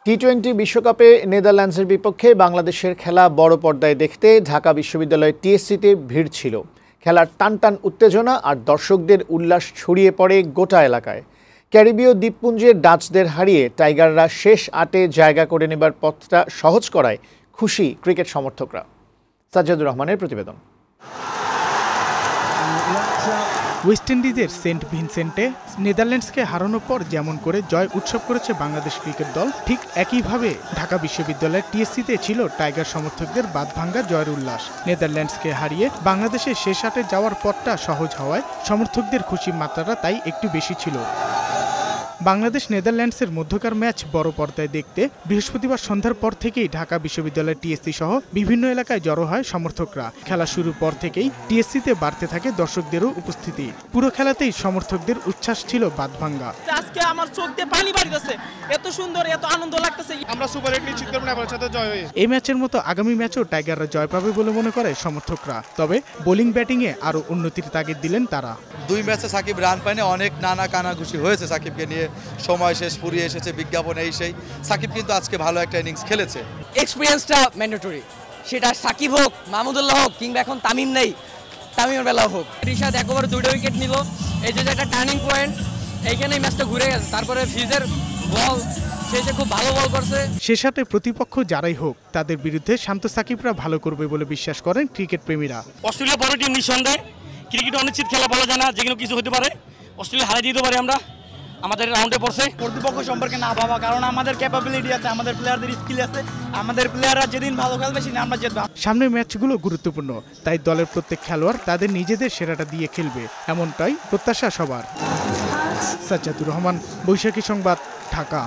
টি-20 বিশ্বকাপে নেদারল্যান্ডসের বিপক্ষে বাংলাদেশের খেলা বড় পর্দায় দেখতে ঢাকা বিশ্ববিদ্যালয়ের টিএসসিতে ভিড় ছিল। খেলার টানটান উত্তেজনা আর দর্শকদের উল্লাস ছড়িয়ে পড়ে গোটা এলাকায়। ক্যারিবীয় দ্বীপপুঞ্জের ডাচদের হারিয়ে টাইগাররা শেষ 8-এ জায়গা করে নেবার পথটা সহজ করায় খুশি ক্রিকেট সমর্থকরা। সাজ্জাদুর রহমানের প্রতিবেদন। ওয়েস্ট ইন্ডিজের সেন্ট ভিনসেন্টে নেদারল্যান্ডসকে হারানোর পর যেমন করে জয় উৎসব করেছে বাংলাদেশ ক্রিকেট দল, ঠিক একইভাবে ঢাকা বিশ্ববিদ্যালয়ের টিএসসিতে ছিল টাইগার সমর্থকদের বাঁধভাঙ্গা জয়ের উল্লাস। নেদারল্যান্ডসকে হারিয়ে বাংলাদেশের শেষ 8-এ যাওয়ার পথটা সহজ হওয়ায় সমর্থকদের খুশির মাত্রাটা তাই একটু বেশি ছিল। বাংলাদেশ নেদারল্যান্ডসের মধ্যকার ম্যাচ বড় পর্দায় দেখতে বৃহস্পতিবার সন্ধ্যার পর থেকেই ঢাকা বিশ্ববিদ্যালয়ের টিএসসি সহ বিভিন্ন এলাকায় জড়ো হয় সমর্থকরা। খেলা শুরুর পর থেকেই টিএসসিতে বাড়তে থাকে দর্শকদেরও উপস্থিতি। পুরো খেলাতেই সমর্থকদের উচ্ছ্বাস ছিল বাঁধভাঙ্গা। আজকে আমার চোখ দিয়ে পানি বাড়িতেছে, এত সুন্দর, এত আনন্দ লাগতেছে। আমরা সুপার হিট নিশ্চিত করব, না সাথে জয় হয়ে এই ম্যাচের মতো আগামী ম্যাচও টাইগাররা জয় পাবে বলে মনে করে সমর্থকরা। তবে বোলিং ব্যাটিংয়ে আরও উন্নতির তাগিদ দিলেন তারা। 2 ম্যাচে সাকিব রান পায়নি, অনেক নানা কানাঘুষি হয়েছে সাকিবকে নিয়ে, সময় শেষ ফুরিয়ে এসেছে, বিজ্ঞাপন এই সেই। সাকিব কিন্তু আজকে ভালো একটা ইনিংস খেলেছে। এক্সপিরিয়েন্সটা ম্যান্ডেটরি, সেটা সাকিব হোক, মাহমুদুল্লাহ হোক, কিংবা এখন তামিম নেই, তামিমের বেলাও হোক। রিশাদ একবার 2টা উইকেট নিল, এই যে একটা টার্নিং পয়েন্ট, এইখানে ম্যাচটা ঘুরে গেছে। তারপরে ফিজের বল, সে খুব ভালো বল করছে। শেষ 8-এ প্রতিপক্ষ যারাই হোক তাদের বিরুদ্ধে শান্ত সাকিবরা ভালো করবে বলে বিশ্বাস করেন ক্রিকেট প্রেমীরা। অস্ট্রেলিয়া বড় টিম, নিঃসন্দেহে ক্রিকেট অনিশ্চিত খেলা, বলা যায় না, যে কোনো কিছু হতে পারে। অস্ট্রেলিয়া হারিয়ে দিতে পারে আমরা, আমাদের রাউন্ডে পড়ছে। প্রতিপক্ষ সম্পর্কে না ভাবা, কারণ আমাদের ক্যাপাবিলিটি আছে, আমাদের প্লেয়ারদের স্কিল আছে, আমাদের প্লেয়াররা যেদিন ভালো খেলবে সেদিন আমরা জিতব। সামনের ম্যাচগুলো গুরুত্বপূর্ণ, তাই দলের প্রত্যেক খেলোয়াড় তাদের নিজেদের সেরাটা দিয়ে খেলবে, এমনটাই প্রত্যাশা সবার। সাজ্জাদুর রহমান, বৈশাখী সংবাদ, ঢাকা।